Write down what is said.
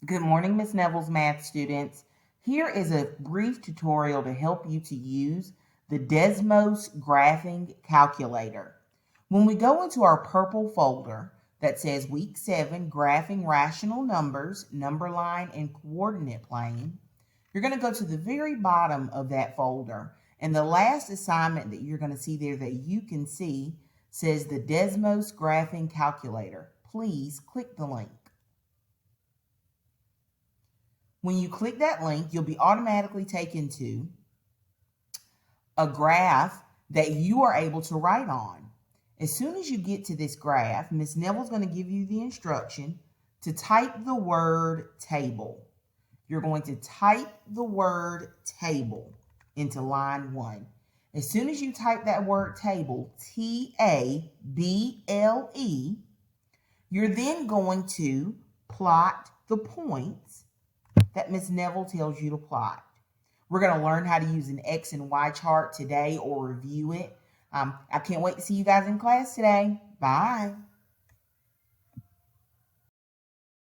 Good morning, Miss Neville's math students. Here is a brief tutorial to help you to use the Desmos graphing calculator. When we go into our purple folder that says Week 7 Graphing Rational Numbers, Number Line, and Coordinate Plane, you're going to go to the very bottom of that folder. And the last assignment that you're going to see there that you can see says the Desmos graphing calculator. Please click the link. When you click that link, you'll be automatically taken to a graph that you are able to write on. As soon as you get to this graph, Ms. Neville's going to give you the instruction to type the word table. You're going to type the word table into line 1. As soon as you type that word table, Table, you're then going to plot the points that Ms. Neville tells you to plot. We're going to learn how to use an X and Y chart today or review it. I can't wait to see you guys in class today. Bye.